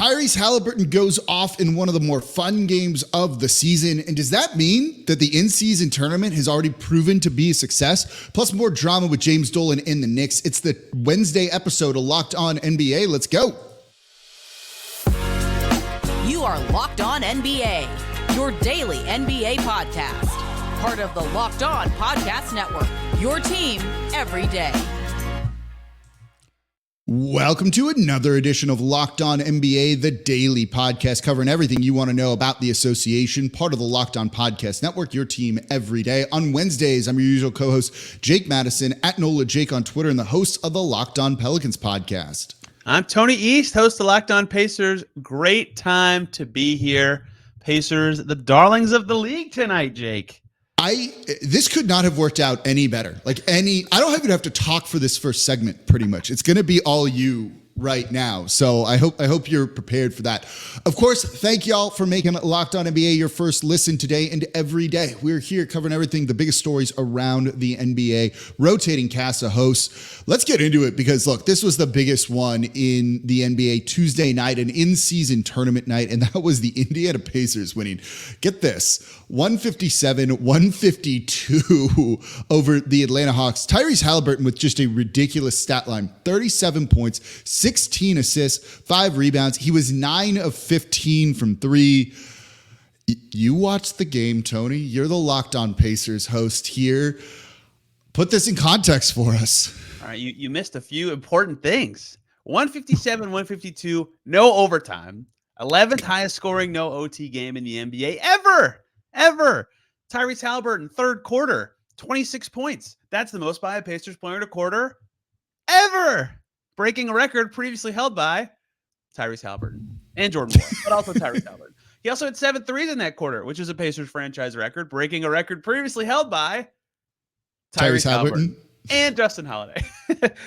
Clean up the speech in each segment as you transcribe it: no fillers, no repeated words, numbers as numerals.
Tyrese Haliburton goes off in one of the more fun games of the season. And does that mean that the in-season tournament has already proven to be a success? Plus more drama with James Dolan in the Knicks. It's the Wednesday episode of Locked On NBA. Let's go. You are Locked On NBA, your daily NBA podcast. Part of the Locked On Podcast Network, your team every day. Welcome to another edition of Locked On NBA, the daily podcast covering everything you want to know about the association, part of the Locked On Podcast Network, your team every day. On Wednesdays, I'm your usual co-host, Jake Madison, at Nola Jake on Twitter, and the host of the Locked On Pelicans podcast. I'm Tony East, host of Locked On Pacers. Great time to be here. Pacers, the darlings of the league tonight, Jake. This could not have worked out any better. I don't even have to talk for this first segment pretty much. It's going to be all you right now. So I hope you're prepared for that. Of course, thank y'all for making Locked On NBA your first listen today and every day. We're here covering everything, the biggest stories around the NBA, rotating cast of hosts. Let's get into it because look, this was the biggest one in the NBA Tuesday night, an in-season tournament night, and that was the Indiana Pacers winning. Get this, 157-152 over the Atlanta Hawks. Tyrese Haliburton with just a ridiculous stat line, 37 points, 16 assists, 5 rebounds. He was 9 of 15 from 3. You watched the game, Tony. You're the Locked On Pacers host here. Put this in context for us. All right, you missed a few important things. 157-152, no overtime. 11th highest scoring, no OT game in the NBA ever. Tyrese Haliburton, third quarter, 26 points. That's the most by a Pacers player in a quarter ever. Breaking a record previously held by Tyrese Haliburton and Jordan Moore, but also Tyrese Haliburton. He also had 7 threes in that quarter, which is a Pacers franchise record, breaking a record previously held by Tyrese Haliburton and Justin Holiday.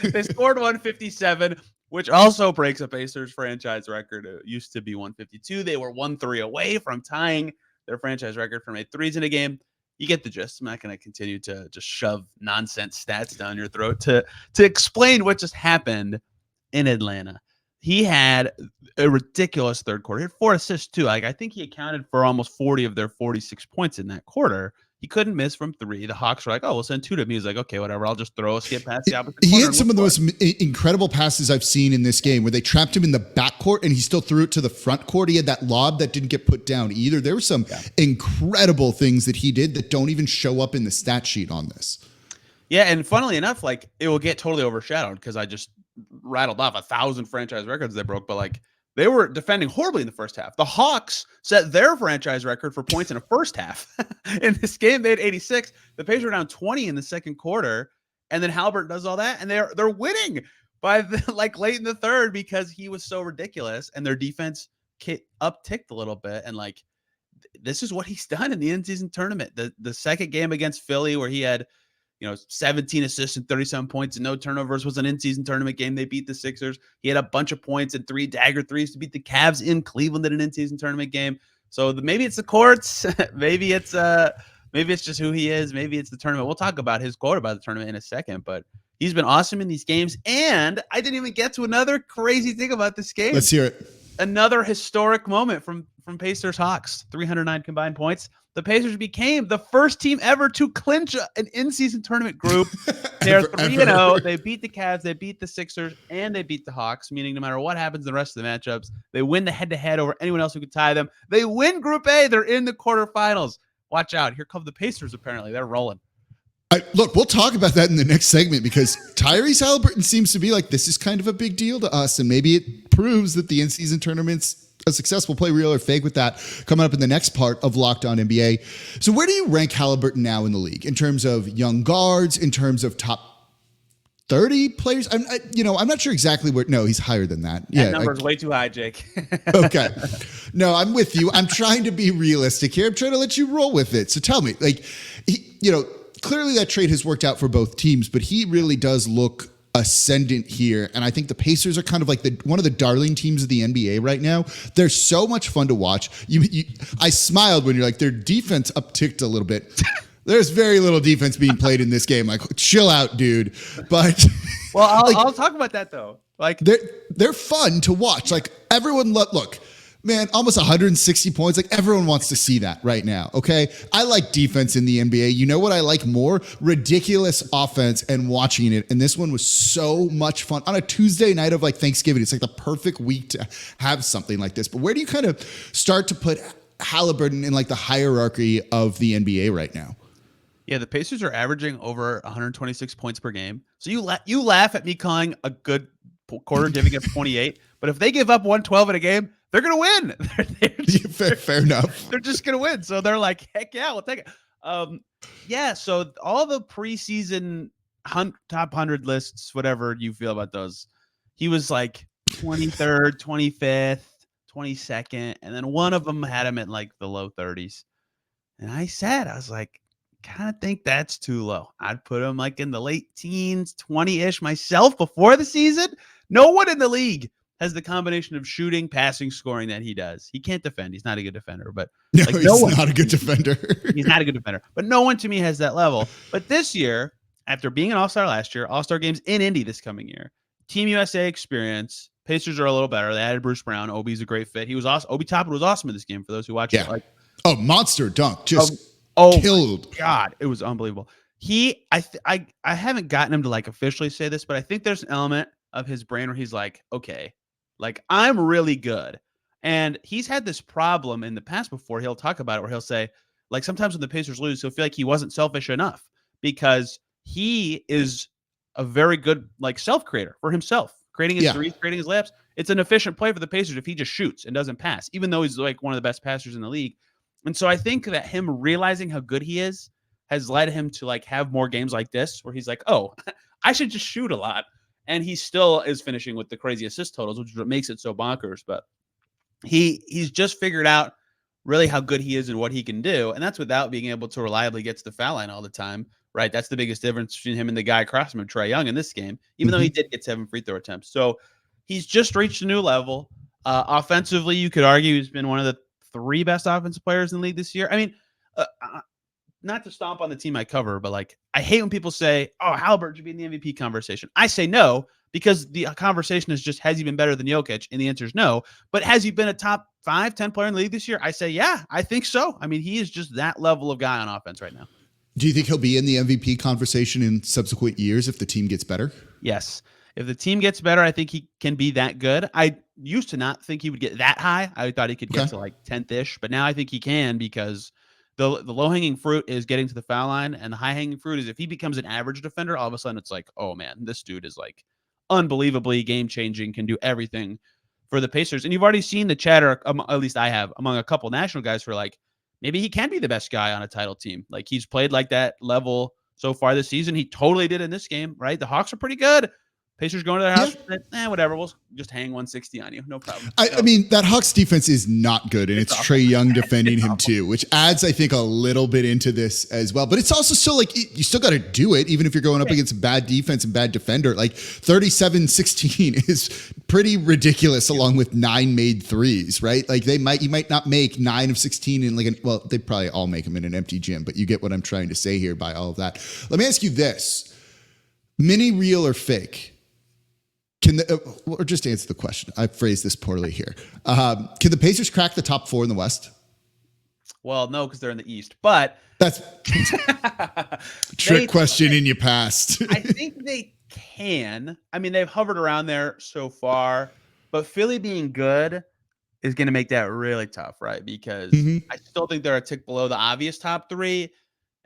They scored 157, which also breaks a Pacers franchise record. It used to be 152. They were 1-3 away from tying their franchise record for made threes in a game. You get the gist. I'm not going to continue to just shove nonsense stats down your throat to explain what just happened in Atlanta. He had a ridiculous third quarter. He had 4 assists too. I think he accounted for almost 40 of their 46 points in that quarter. He couldn't miss from 3. The Hawks were like, oh, we'll send 2 to me. He's like, okay, whatever. I'll just throw a skip past the opposite corner. He had some of the most incredible passes I've seen in this game where they trapped him in the backcourt and he still threw it to the front court. He had that lob that didn't get put down either. There were some incredible things that he did that don't even show up in the stat sheet on this. Yeah, and funnily enough, it will get totally overshadowed because I just rattled off 1,000 franchise records they broke, but they were defending horribly in the first half. The Hawks set their franchise record for points in the first half. In this game, they had 86. The Pacers were down 20 in the second quarter, and then Haliburton does all that, and they're winning by late in the third because he was so ridiculous, and their defense upticked a little bit. And this is what he's done in the in-season tournament. The second game against Philly, where he had 17 assists and 37 points and no turnovers, was an in-season tournament game. They beat the Sixers. He had a bunch of points and 3 dagger threes to beat the Cavs in Cleveland in an in-season tournament game. So maybe it's the courts, maybe it's just who he is, maybe it's the tournament. We'll talk about his quote about the tournament in a second, but he's been awesome in these games. And I didn't even get to another crazy thing about this game. Let's hear it. Another historic moment from Pacers Hawks, 309 combined points. The Pacers became the first team ever to clinch an in-season tournament group. They're 3-0. They beat the Cavs, they beat the Sixers, and they beat the Hawks, meaning no matter what happens in the rest of the matchups, they win the head-to-head over anyone else who could tie them. They win Group A. They're in the quarterfinals. Watch out. Here come the Pacers, apparently. They're rolling. Look, we'll talk about that in the next segment because Tyrese Haliburton seems to be this is kind of a big deal to us, and maybe it proves that the in-season tournament's a successful play, real or fake, with that coming up in the next part of Locked On NBA. So where do you rank Haliburton now in the league in terms of young guards, in terms of top 30 players? I'm not sure exactly where. No, he's higher than that. That number's way too high, Jake. Okay. No, I'm with you. I'm trying to be realistic here. I'm trying to let you roll with it. So tell me, clearly that trade has worked out for both teams, but he really does look ascendant here. And I think the Pacers are kind of one of the darling teams of the NBA right now. They're so much fun to watch. I smiled when you're like, their defense upticked a little bit. There's very little defense being played in this game. Chill out, dude. But I'll talk about that though. Like they're fun to watch. Like everyone look, man, almost 160 points. Like everyone wants to see that right now. Okay. I like defense in the NBA. You know what I like more? Ridiculous offense and watching it. And this one was so much fun on a Tuesday night of like Thanksgiving. It's like the perfect week to have something like this. But where do you kind of start to put Haliburton in like the hierarchy of the NBA right now? Yeah, the Pacers are averaging over 126 points per game. So you laugh at me calling a good quarter giving up 28, but if they give up 112 in a game, they're going to win. Fair enough. They're just going to win. So they're like, heck yeah, we'll take it. Yeah, so all the preseason top 100 lists, whatever you feel about those, he was like 23rd, 25th, 22nd, and then one of them had him at like the low 30s. And I was like, kind of think that's too low. I'd put him like in the late teens, 20-ish myself before the season. No one in the league has the combination of shooting, passing, scoring that he does. He can't defend. He's not a good defender, but he's not a good defender. He's not a good defender, but no one to me has that level. But this year, after being an All-Star last year, All-Star games in Indy this coming year, Team USA experience, Pacers are a little better. They added Bruce Brown. Obi's a great fit. He was awesome. Obi Toppin was awesome in this game for those who watched it. Like, monster dunk. Just killed. God, it was unbelievable. I haven't gotten him to like officially say this, but I think there's an element of his brain where he's like, okay, like I'm really good. And he's had this problem in the past before. He'll talk about it where he'll say, like sometimes when the Pacers lose, he'll feel like he wasn't selfish enough because he is a very good like self-creator for himself, creating his threes, creating his layups. It's an efficient play for the Pacers if he just shoots and doesn't pass, even though he's like one of the best passers in the league. And so I think that him realizing how good he is has led him to like have more games like this where he's like, oh, I should just shoot a lot. And he still is finishing with the crazy assist totals, which is what makes it so bonkers. But he's just figured out really how good he is and what he can do. And that's without being able to reliably get to the foul line all the time, right? That's the biggest difference between him and the guy across from him, Trae Young, in this game, even though he did get 7 free throw attempts. So he's just reached a new level. Offensively, you could argue he's been one of the 3 best offensive players in the league this year. I mean, not to stomp on the team I cover, but like I hate when people say, oh, Haliburton should be in the MVP conversation. I say no, because the conversation is just, has he been better than Jokic? And the answer is no. But has he been a top 5, 10 player in the league this year? I say, yeah, I think so. I mean, he is just that level of guy on offense right now. Do you think he'll be in the MVP conversation in subsequent years if the team gets better? Yes. If the team gets better, I think he can be that good. I used to not think he would get that high. I thought he could get to like 10th-ish, but now I think he can because the low-hanging fruit is getting to the foul line, and the high-hanging fruit is if he becomes an average defender, all of a sudden it's like, oh, man, this dude is like unbelievably game-changing, can do everything for the Pacers. And you've already seen the chatter, at least I have, among a couple national guys who are like, maybe he can be the best guy on a title team. Like he's played like that level so far this season. He totally did in this game, right? The Hawks are pretty good. Pacers going to their house, whatever. We'll just hang 160 on you. No problem. I mean, that Hawks defense is not good, and it's Trae Young defending him too, which adds, I think, a little bit into this as well. But it's also still like you still got to do it, even if you're going up against bad defense and bad defender. Like 37-16 is pretty ridiculous, along with 9 made threes, right? Like you might not make 9 of 16 in like well, they probably all make them in an empty gym, but you get what I'm trying to say here by all of that. Let me ask you this: mini, real, or fake? Or just answer the question. I phrased this poorly here. Can the Pacers crack the top 4 in the West? Well, no, because they're in the East. But that's trick question in your past. I think they can. I mean, they've hovered around there so far, but Philly being good is going to make that really tough, right? Because I still think they're a tick below the obvious top 3,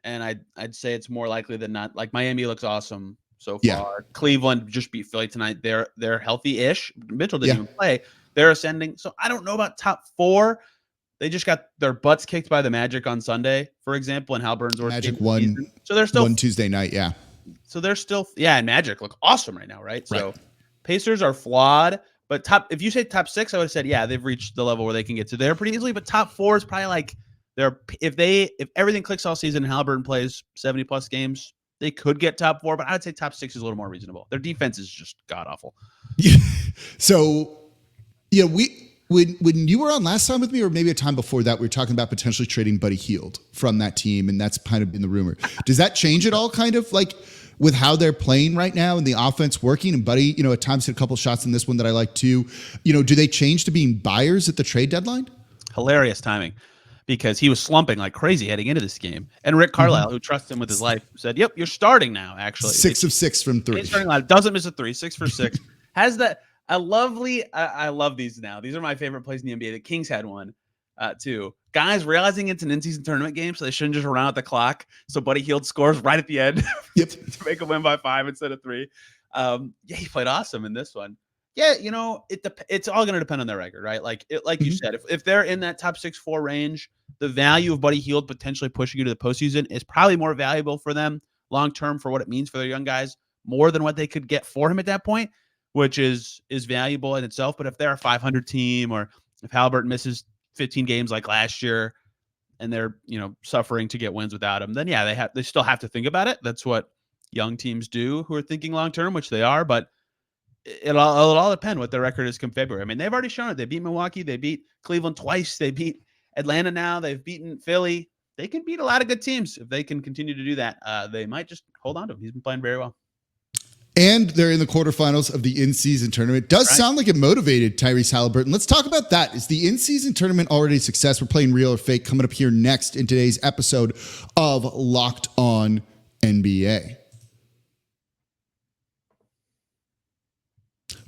and I'd say it's more likely than not. Like Miami looks awesome so far. Cleveland just beat Philly tonight. They're healthy-ish. Mitchell didn't even play. They're ascending. So I don't know about top 4. They just got their butts kicked by the Magic on Sunday, for example, and Haliburton's Magic won. So they're still one Tuesday night, So they're still and Magic look awesome right now, right? So Pacers are flawed, but if you say top 6, I would have said they've reached the level where they can get to there pretty easily. But top 4 is probably like if everything clicks all season and Haliburton plays 70+ games, they could get top 4, but I would say top 6 is a little more reasonable. Their defense is just god awful. Yeah. So, when you were on last time with me, or maybe a time before that, we were talking about potentially trading Buddy Hield from that team, and that's kind of been the rumor. Does that change at all? Kind of like with how they're playing right now and the offense working? And Buddy, at times hit a couple shots in this one that I like too. Do they change to being buyers at the trade deadline? Hilarious timing, because he was slumping like crazy heading into this game. And Rick Carlisle, who trusts him with his life, said, "Yep, you're starting now." Actually, 6 of 6 from 3. Doesn't miss a 3, 6 for 6. Has that a lovely? I love these now. These are my favorite plays in the NBA. The Kings had one too. Guys realizing it's an in-season tournament game, so they shouldn't just run out the clock. So Buddy Hield scores right at the end to make a win by 5 instead of 3. He played awesome in this one. Yeah, it's all going to depend on their record, right? Like you said, if they're in that top 6-4 range, the value of Buddy Hield potentially pushing you to the postseason is probably more valuable for them long term for what it means for their young guys, more than what they could get for him at that point, which is valuable in itself. But if they're a 500 team, or if Haliburton misses 15 games like last year, and they're suffering to get wins without him, then they still have to think about it. That's what young teams do who are thinking long term, which they are, but. It'll all depend what their record is come February. I mean, they've already shown it. They beat Milwaukee. They beat Cleveland twice. They beat Atlanta now. They've beaten Philly. They can beat a lot of good teams. If they can continue to do that, they might just hold on to him. He's been playing very well. And they're in the quarterfinals of the in-season tournament. Does sound like it motivated Tyrese Haliburton. Let's talk about that. Is the in-season tournament already a success? We're playing Real or Fake coming up here next in today's episode of Locked On NBA.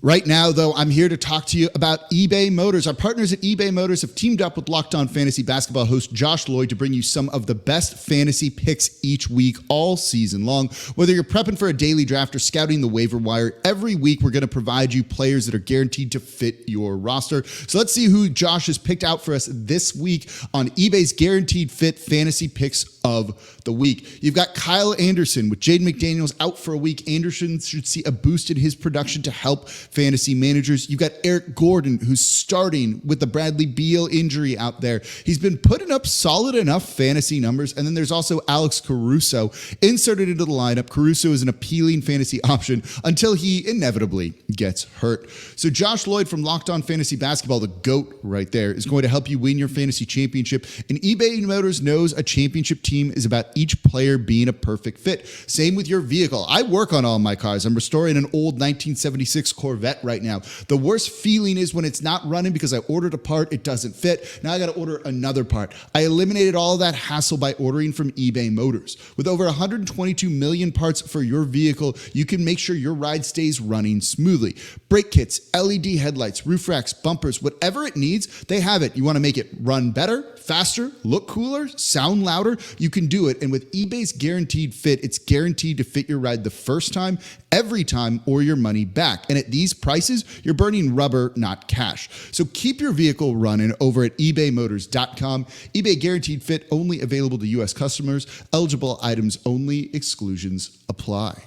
Right now, though, I'm here to talk to you about eBay Motors. Our partners at eBay Motors have teamed up with Locked On Fantasy Basketball host Josh Lloyd to bring you some of the best fantasy picks each week, all season long. Whether you're prepping for a daily draft or scouting the waiver wire, every week we're going to provide you players that are guaranteed to fit your roster. So let's see who Josh has picked out for us this week on eBay's Guaranteed Fit Fantasy Picks of the Week. You've got Kyle Anderson with Jaden McDaniels out for a week. Anderson should see a boost in his production to help fantasy managers. You've got Eric Gordon, who's starting with the Bradley Beal injury out there. He's been putting up solid enough fantasy numbers. And then there's also Alex Caruso inserted into the lineup. Caruso is an appealing fantasy option until he inevitably gets hurt. So Josh Lloyd from Locked On Fantasy Basketball, the GOAT right there, is going to help you win your fantasy championship. And eBay Motors knows a championship team is about each player being a perfect fit. Same with your vehicle. I work on all my cars. I'm restoring an old 1976 Corvette right now. The worst feeling is when it's not running because I ordered a part, it doesn't fit. Now I got to order another part. I eliminated all of that hassle by ordering from eBay Motors. With over 122 million parts for your vehicle, you can make sure your ride stays running smoothly. Brake kits, LED headlights, roof racks, bumpers, whatever it needs, they have it. You want to make it run better, faster, look cooler, sound louder? You can do it. And with eBay's Guaranteed Fit, it's guaranteed to fit your ride the first time, every time, or your money back. And at these prices, you're burning rubber, not cash. So keep your vehicle running over at ebaymotors.com. eBay Guaranteed Fit only available to U.S. customers. Eligible items only. Exclusions apply.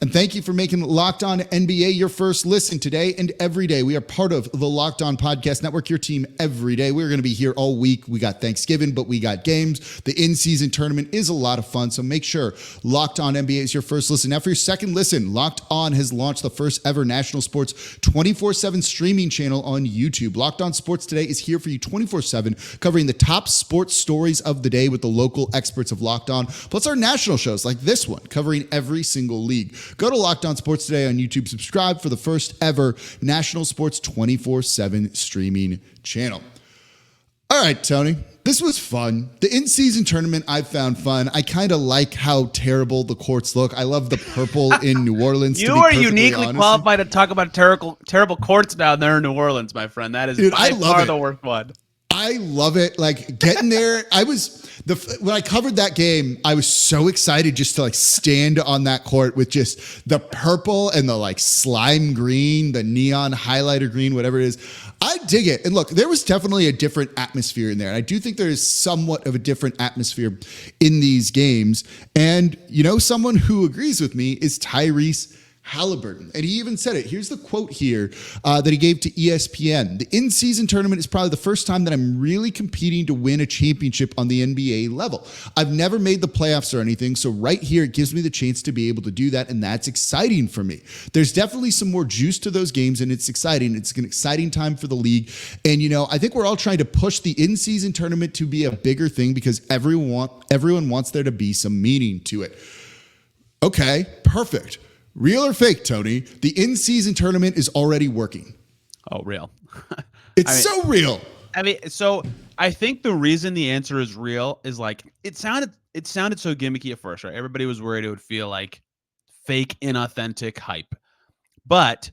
And thank you for making Locked On NBA your first listen today and every day. We are part of the Locked On Podcast Network, your team every day. We're going to be here all week. We got Thanksgiving, but we got games. The in-season tournament is a lot of fun, so make sure Locked On NBA is your first listen. Now for your second listen, Locked On has launched the first ever national sports 24/7 streaming channel on YouTube. Locked On Sports Today is here for you 24/7, covering the top sports stories of the day with the local experts of Locked On, plus our national shows like this one, covering every single league. Go to Locked On Sports Today on YouTube. Subscribe for the first ever national sports 24/7 streaming channel. All right, Tony, this was fun. The in-season tournament I found fun. I kind of like how terrible the courts look. I love the purple in New Orleans. You are uniquely qualified to talk about terrible courts down there in New Orleans, my friend. That is by far the worst one. I love it. Like getting there, when I covered that game, I was so excited just to like stand on that court with just the purple and the like slime green, the neon highlighter green, whatever it is. I dig it. And look, there was definitely a different atmosphere in there. And I do think there is somewhat of a different atmosphere in these games. And, someone who agrees with me is Tyrese Haliburton. And he even said it. Here's the quote here that he gave to ESPN. The in-season tournament is probably the first time that I'm really competing to win a championship on the NBA level. I've never made the playoffs or anything, so right here it gives me the chance to be able to do that, and that's exciting for me. There's definitely some more juice to those games, and it's exciting. It's an exciting time for the league. And, I think we're all trying to push the in-season tournament to be a bigger thing because everyone wants there to be some meaning to it. Okay, perfect. Real or fake, Tony? The in-season tournament is already working. Oh, real. It's so real. So I think the reason the answer is real is like it sounded so gimmicky at first, right? Everybody was worried it would feel like fake, inauthentic hype. But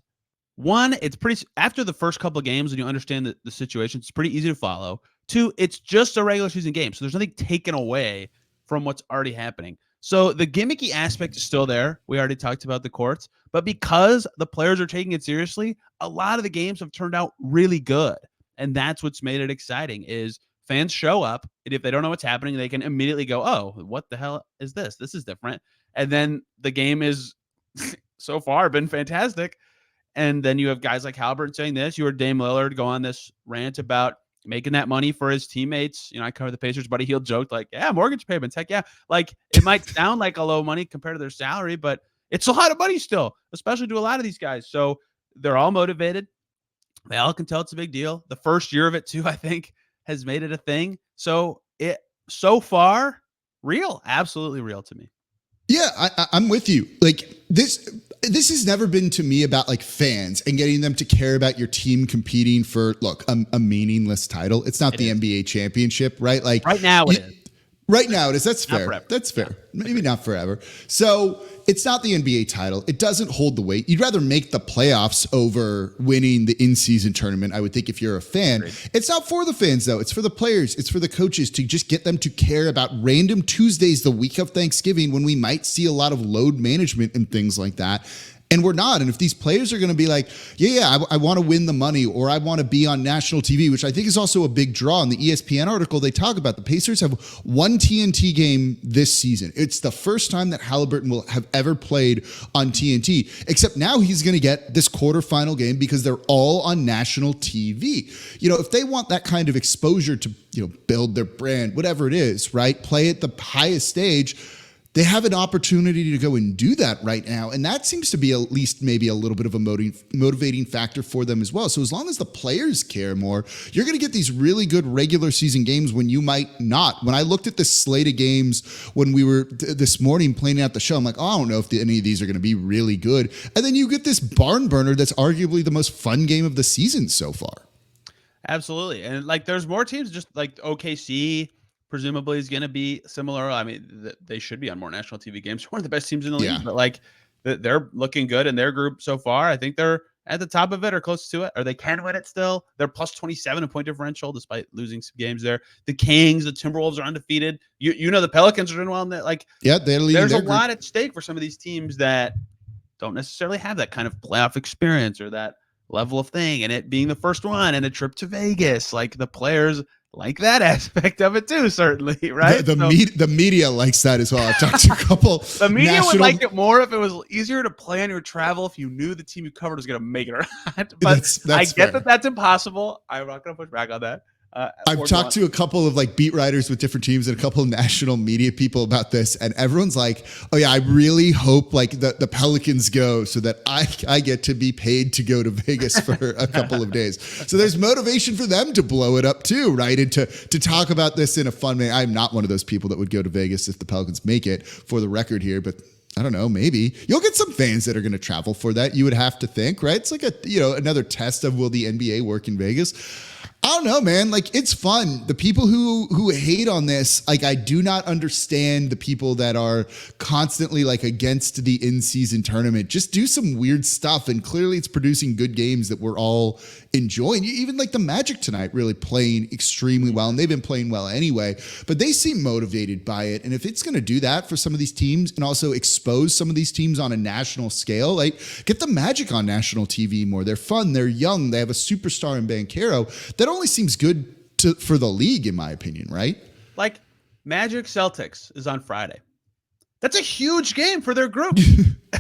one, it's pretty after the first couple of games and you understand the situation, it's pretty easy to follow. Two, it's just a regular season game, so there's nothing taken away from what's already happening. So the gimmicky aspect is still there. We already talked about the courts, but because the players are taking it seriously, a lot of the games have turned out really good. And that's what's made it exciting is fans show up, and if they don't know what's happening, they can immediately go, oh, what the hell is this? This is different. And then the game is so far been fantastic. And then you have guys like Haliburton saying this. You heard Dame Lillard go on this rant about making that money for his teammates. I cover the Pacers. Buddy Hield joked like, yeah, mortgage payments. Heck yeah. Like it might sound like a low money compared to their salary, but it's a lot of money still, especially to a lot of these guys. So they're all motivated. They all can tell it's a big deal. The first year of it too, I think, has made it a thing. So so far, real, absolutely real to me. Yeah, I'm with you. Like this has never been to me about like fans and getting them to care about your team competing for a meaningless title. It's not the NBA championship, right? Like right now it is. Right now it is. That's fair. Forever. That's fair. Yeah. Maybe not forever. So it's not the NBA title. It doesn't hold the weight. You'd rather make the playoffs over winning the in-season tournament, I would think, if you're a fan. Great. It's not for the fans, though. It's for the players. It's for the coaches to just get them to care about random Tuesdays the week of Thanksgiving when we might see a lot of load management and things like that. And we're not. And if these players are going to be like, I want to win the money, or I want to be on national TV, which I think is also a big draw. In the ESPN article, they talk about the Pacers have one TNT game this season. It's the first time that Haliburton will have ever played on TNT, except now he's going to get this quarterfinal game because they're all on national TV. If they want that kind of exposure to, build their brand, whatever it is, right? Play at the highest stage. They have an opportunity to go and do that right now. And that seems to be at least maybe a little bit of a motivating factor for them as well. So as long as the players care more, you're going to get these really good regular season games when you might not. When I looked at this slate of games when we were this morning planning out the show, I'm like, I don't know if any of these are going to be really good. And then you get this barn burner that's arguably the most fun game of the season so far. Absolutely. And there's more teams, just like OKC presumably is going to be similar. I mean, they should be on more national TV games. One of the best teams in the league, but they're looking good in their group so far. I think they're at the top of it or close to it, or they can win it still. They're plus 27 in point differential despite losing some games there. The Kings, the Timberwolves are undefeated. The Pelicans are doing well in that. They're leading. There's a lot at stake for some of these teams that don't necessarily have that kind of playoff experience or that level of thing, and it being the first one and a trip to Vegas. The players like that aspect of it too, certainly, right? The media likes that as well. I've talked to a couple. The media would like it more if it was easier to plan your travel if you knew the team you covered was going to make it or not. But that's I get that that's impossible. I'm not going to push back on that. I've talked to a couple of beat writers with different teams and a couple of national media people about this, and everyone's like, oh yeah, I really hope the Pelicans go so that I get to be paid to go to Vegas for a couple of days. So there's motivation for them to blow it up too, right? And to talk about this in a fun way. I'm not one of those people that would go to Vegas if the Pelicans make it, for the record here, but I don't know, maybe you'll get some fans that are going to travel for that. You would have to think, right? It's like another test of will the NBA work in Vegas? I don't know, man. It's fun. The people who hate on this, I do not understand the people that are constantly against the in-season tournament. Just do some weird stuff, and clearly it's producing good games that we're all enjoying. Even the Magic tonight really playing extremely well, and they've been playing well anyway, but they seem motivated by it. And if it's going to do that for some of these teams and also expose some of these teams on a national scale, get the Magic on national TV more. They're fun. They're young. They have a superstar in Banchero. That only seems good for the league, in my opinion, right? Magic Celtics is on Friday. That's a huge game for their group.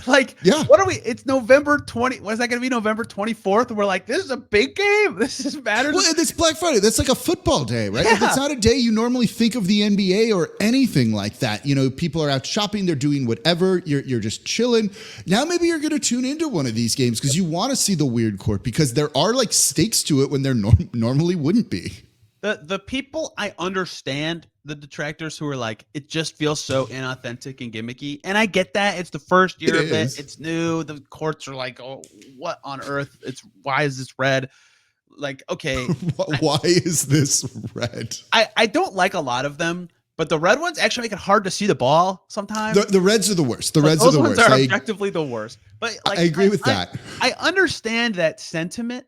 Like, Yeah. what are we? It's November 20. What is that going to be? November 24th. We're like, this is a big game. This is matters. Well, it's Black Friday. That's like a football day, right? Like, Yeah. it's not a day you normally think of the NBA or anything like that. You know, people are out shopping. They're doing whatever. You're just chilling. Now maybe you're going to tune into one of these games because you want to see the weird court because there are like stakes to it when there normally wouldn't be. The people, I understand the detractors who are like, it just feels so inauthentic and gimmicky. And I get that. It's the first year of it. It's new. The courts are like, oh, what on earth? Why is this red? Like, okay. Why is this red? I don't like a lot of them, but the red ones actually make it hard to see the ball sometimes. The reds are the worst. The reds Those are the ones worst. are objectively the worst. But like, I agree with that. I understand that sentiment.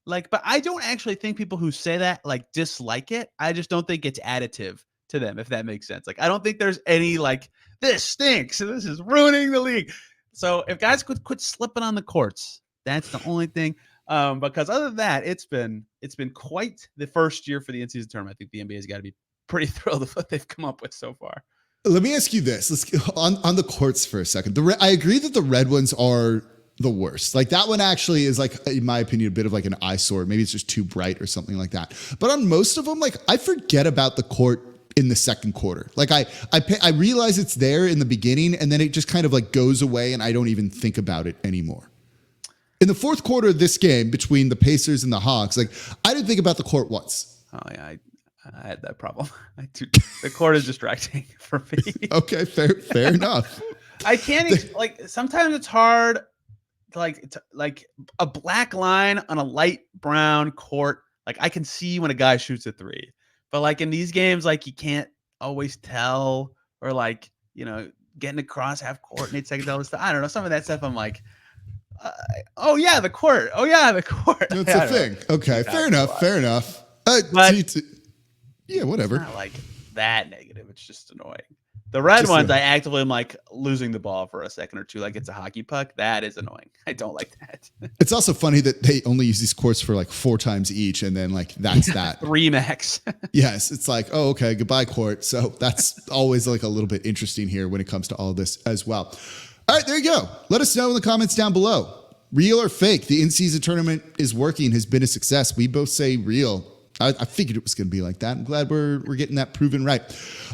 Like, but I don't actually think people who say that like dislike it. I just don't think it's additive to them, if that makes sense. Like, I don't think there's any like, this stinks. This is ruining the league. So if guys could quit slipping on the courts, that's the only thing. Because other than that, it's been quite the first year for the in-season tournament. I think the NBA has got to be pretty thrilled with what they've come up with so far. Let me ask you this. Let's on the courts for a second. I agree that the red ones are the worst. Like that one actually is like, in my opinion, a bit of like an eyesore. Maybe it's just too bright or something like that. But on most of them, like I forget about the court in the second quarter. Like I realize it's there in the beginning and then it just kind of like goes away and I don't even think about it anymore. In the fourth quarter of this game between the Pacers and the Hawks, like I didn't think about the court once. Oh yeah, I had that problem. The court is distracting for me. Okay, fair enough. I can't like sometimes it's hard. Like a black line on a light brown court. Like I can see when a guy shoots a three, but like in these games, like you can't always tell, or like, you know, getting across half court and 8 seconds. All this stuff. I don't know. Some of that stuff I'm like, oh yeah, the court. Oh yeah, the court. That's a thing. Know. Okay, fair enough. But yeah, whatever. It's not like that negative. It's just annoying. The red ones, I actively am like losing the ball for a second or two, like it's a hockey puck. That is annoying. I don't like that. It's also funny that they only use these courts for like 4 times each, and then like that's that 3 max. Yes, it's like, oh, okay, goodbye court. So that's always like a little bit interesting here when it comes to all this as well. All right, there you go. Let us know in the comments down below. Real or fake? The in-season tournament is working, has been a success. We both say real. I figured it was going to be like that. I'm glad we're getting that proven right.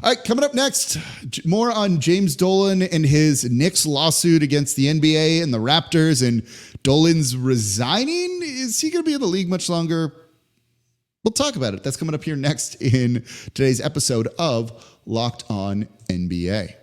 All right, coming up next, more on James Dolan and his Knicks lawsuit against the NBA and the Raptors, and Dolan's resigning. Is he going to be in the league much longer? We'll talk about it. That's coming up here next in today's episode of Locked On NBA.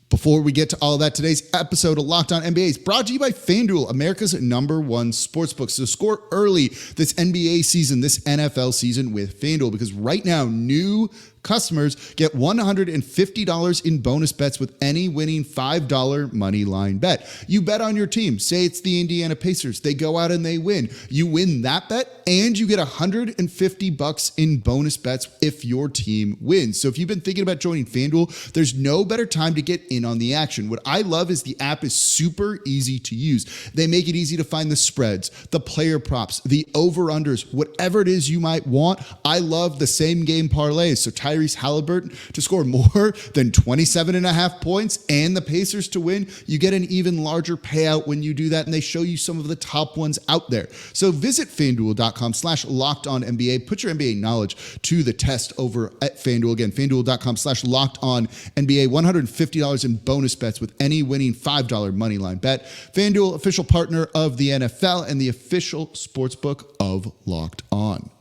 Before we get to all of that, today's episode of Locked On NBA is brought to you by FanDuel, America's #1 sportsbook. So score early this NBA season, this NFL season with FanDuel, because right now, new customers get $150 in bonus bets with any winning $5 money line bet. You bet on your team. Say it's the Indiana Pacers. They go out and they win. You win that bet and you get $150 in bonus bets if your team wins. So if you've been thinking about joining FanDuel, there's no better time to get in on the action. What I love is the app is super easy to use. They make it easy to find the spreads, the player props, the over-unders, whatever it is you might want. I love the same game parlays. So Tyrese Haliburton to score more than 27.5 points and the Pacers to win. You get an even larger payout when you do that, and they show you some of the top ones out there. So visit FanDuel.com/LockedOnNBA. Put your NBA knowledge to the test over at FanDuel. Again, FanDuel.com/LockedOnNBA. $150 in bonus bets with any winning $5 money line bet. FanDuel, official partner of the NFL and the official sportsbook of Locked On.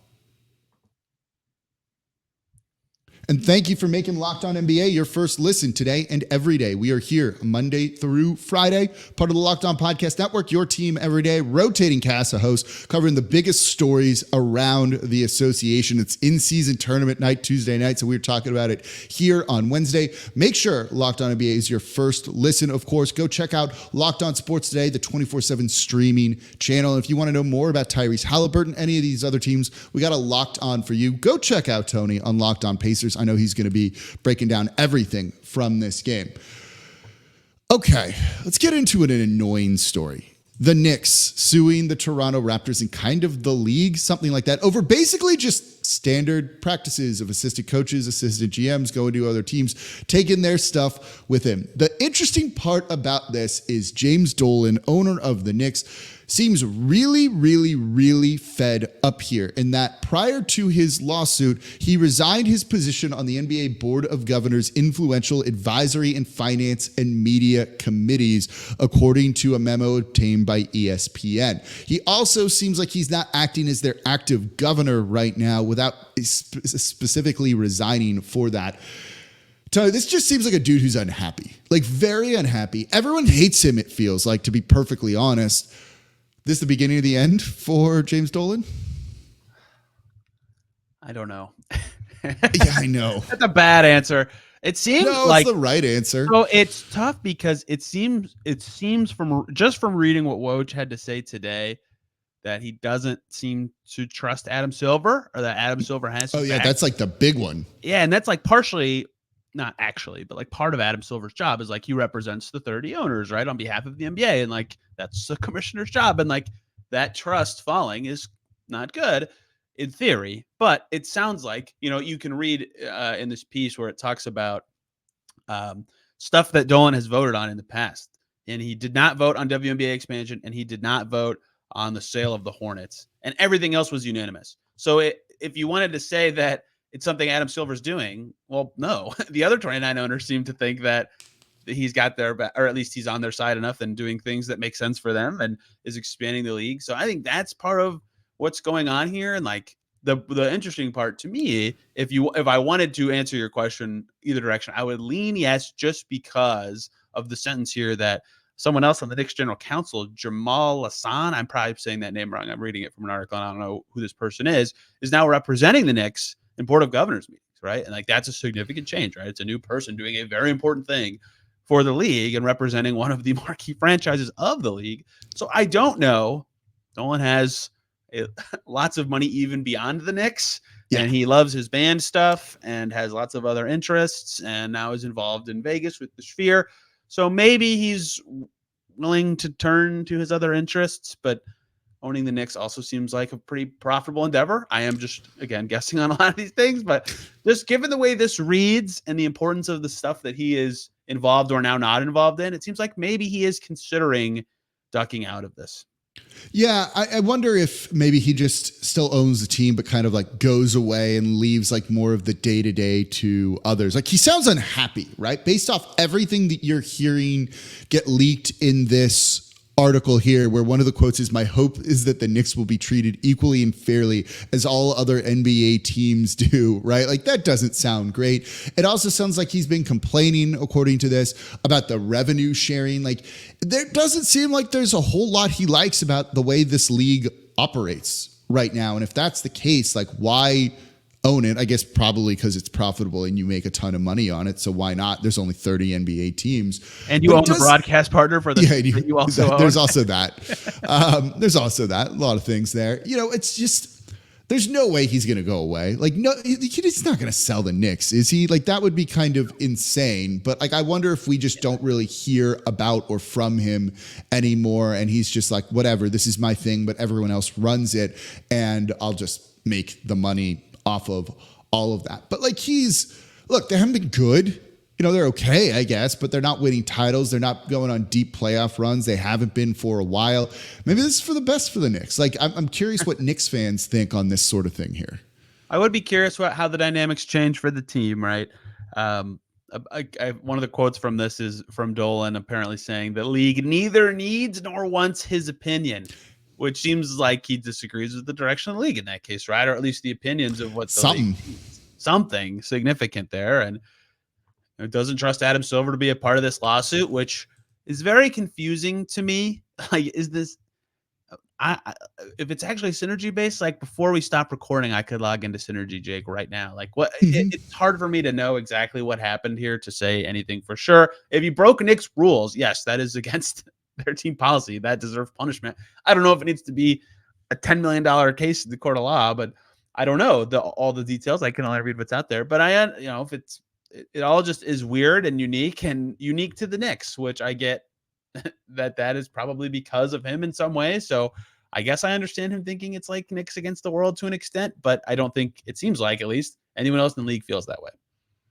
And thank you for making Locked On NBA your first listen today and every day. We are here Monday through Friday, part of the Locked On Podcast Network, your team every day, rotating cast of hosts covering the biggest stories around the association. It's in-season tournament night, Tuesday night, so we're talking about it here on Wednesday. Make sure Locked On NBA is your first listen. Of course, go check out Locked On Sports Today, the 24/7 streaming channel. And if you want to know more about Tyrese Haliburton, any of these other teams, we got a Locked On for you. Go check out Tony on Locked On Pacers. I know he's going to be breaking down everything from this game. Okay, let's get into an annoying story. The Knicks suing the Toronto Raptors and kind of the league, something like that, over basically just just standard practices of assistant coaches, assistant GMs going to other teams, taking their stuff with him. The interesting part about this is James Dolan, owner of the Knicks, seems really, really, really fed up here in that prior to his lawsuit, he resigned his position on the NBA Board of Governors' influential advisory and finance and media committees, according to a memo obtained by ESPN. He also seems like he's not acting as their active governor right now without specifically resigning for that. Tony, this just seems like a dude who's unhappy, like very unhappy. Everyone hates him, it feels like, to be perfectly honest. This the beginning of the end for James Dolan? I don't know. Yeah, I know. That's a bad answer. It seems like it's the right answer. So it's tough because it seems from reading what Woj had to say today that he doesn't seem to trust Adam Silver, or that Adam Silver has. Oh yeah, that's like the big one. Yeah, and that's like partially, not actually, but like part of Adam Silver's job is like he represents the 30 owners, right, on behalf of the NBA, and like that's the commissioner's job, and like that trust falling is not good in theory, but it sounds like, you can read in this piece where it talks about stuff that Dolan has voted on in the past, and he did not vote on WNBA expansion, and he did not vote on the sale of the Hornets, and everything else was unanimous. So if you wanted to say that it's something Adam Silver's doing, well, no. The other 29 owners seem to think that he's got their back, or at least he's on their side enough and doing things that make sense for them and is expanding the league. So I think that's part of what's going on here. And like the interesting part to me, if I wanted to answer your question either direction, I would lean yes, just because of the sentence here that someone else on the Knicks general counsel, Jamal Hassan, I'm probably saying that name wrong, I'm reading it from an article and I don't know who this person is now representing the Knicks in Board of Governors meetings, right? And like that's a significant change, right? It's a new person doing a very important thing for the league and representing one of the marquee franchises of the league. So I don't know. Dolan has lots of money even beyond the Knicks, and he loves his band stuff and has lots of other interests, and now is involved in Vegas with the Sphere. So maybe he's willing to turn to his other interests, but owning the Knicks also seems like a pretty profitable endeavor. I am just, again, guessing on a lot of these things, but just given the way this reads and the importance of the stuff that he is involved or now not involved in, it seems like maybe he is considering ducking out of this. Yeah, I wonder if maybe he just still owns the team, but kind of like goes away and leaves like more of the day-to-day to others. Like he sounds unhappy, right? Based off everything that you're hearing get leaked in this article here, where one of the quotes is, "My hope is that the Knicks will be treated equally and fairly as all other NBA teams do," right? Like that doesn't sound great. It also sounds like he's been complaining, according to this, about the revenue sharing. Like there doesn't seem like there's a whole lot he likes about the way this league operates right now. And if that's the case, like why own it? I guess probably because it's profitable and you make a ton of money on it. So why not? There's only 30 NBA teams. And you own the broadcast partner for the you also there's own. also that. There's also that. A lot of things there. It's just, there's no way he's going to go away. Like, no, he's not going to sell the Knicks, is he? Like, that would be kind of insane. But like, I wonder if we just don't really hear about or from him anymore. And he's just like, whatever, this is my thing, but everyone else runs it. And I'll just make the money off of all of that. But like look, they haven't been good. They're okay, I guess, but they're not winning titles. They're not going on deep playoff runs. They haven't been for a while. Maybe this is for the best for the Knicks. Like I'm curious what Knicks fans think on this sort of thing here. I would be curious about how the dynamics change for the team, right? One of the quotes from this is from Dolan, apparently saying the league neither needs nor wants his opinion, which seems like he disagrees with the direction of the league in that case, right? Or at least the opinions of what the league needs. Something significant there. And it doesn't trust Adam Silver to be a part of this lawsuit, which is very confusing to me. Like, is this, if it's actually Synergy based, like before we stop recording, I could log into Synergy, Jake, right now. Like what, it's hard for me to know exactly what happened here to say anything for sure. If you broke Knicks rules, yes, that is against their team policy. That deserves punishment. I don't know if it needs to be a $10 million case in the court of law, but I don't know all the details. I can only read what's out there, but if it all just is weird and unique to the Knicks, which I get that is probably because of him in some way. So I guess I understand him thinking it's like Knicks against the world to an extent, but I don't think it seems like, at least, anyone else in the league feels that way.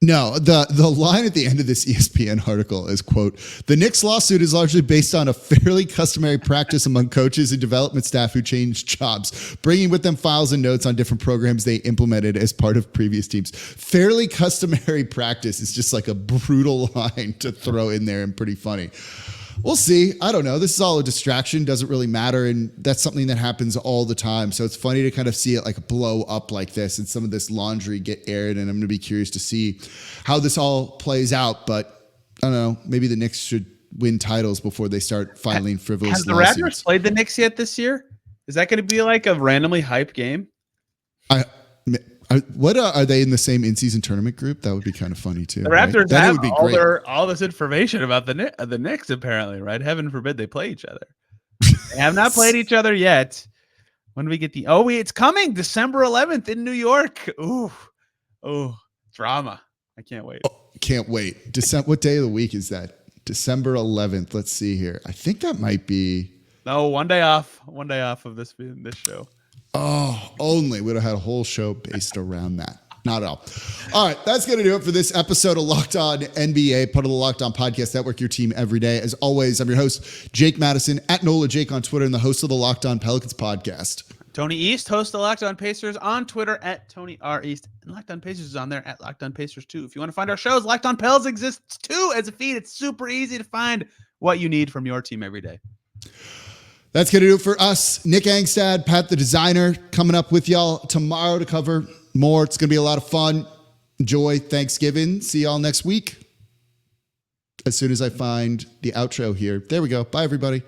No, the line at the end of this ESPN article is, quote, "The Knicks lawsuit is largely based on a fairly customary practice among coaches and development staff who changed jobs, bringing with them files and notes on different programs they implemented as part of previous teams." Fairly customary practice is just like a brutal line to throw in there and pretty funny. We'll see. I don't know. This is all a distraction. Doesn't really matter. And that's something that happens all the time. So it's funny to kind of see it like blow up like this and some of this laundry get aired. And I'm going to be curious to see how this all plays out. But I don't know. Maybe the Knicks should win titles before they start filing frivolous Has the lawsuits. Raptors played the Knicks yet this year? Is that going to be like a randomly hype game? What are they in the same in-season tournament group? That would be kind of funny too. The Raptors That have would be great. all this information about the Knicks, apparently, right? Heaven forbid they play each other. They have not played each other yet. When do we get it's coming December 11th in New York. Ooh, drama. I can't wait. Can't wait. What day of the week is that? December 11th. Let's see here. I think that might be. No, one day off of this show. Oh, only would have had a whole show based around that. Not at all. All right, that's going to do it for this episode of Locked On NBA, part of the Locked On Podcast Network, your team every day. As always, I'm your host, Jake Madison, at Nola Jake on Twitter, and the host of the Locked On Pelicans podcast. Tony East, host of Locked On Pacers on Twitter at Tony R. East. And Locked On Pacers is on there at Locked On Pacers too. If you want to find our shows, Locked On Pels exists too as a feed. It's super easy to find what you need from your team every day. That's going to do it for us. Nick Angstad, Pat the Designer, coming up with y'all tomorrow to cover more. It's going to be a lot of fun. Enjoy Thanksgiving. See y'all next week. As soon as I find the outro here. There we go. Bye, everybody.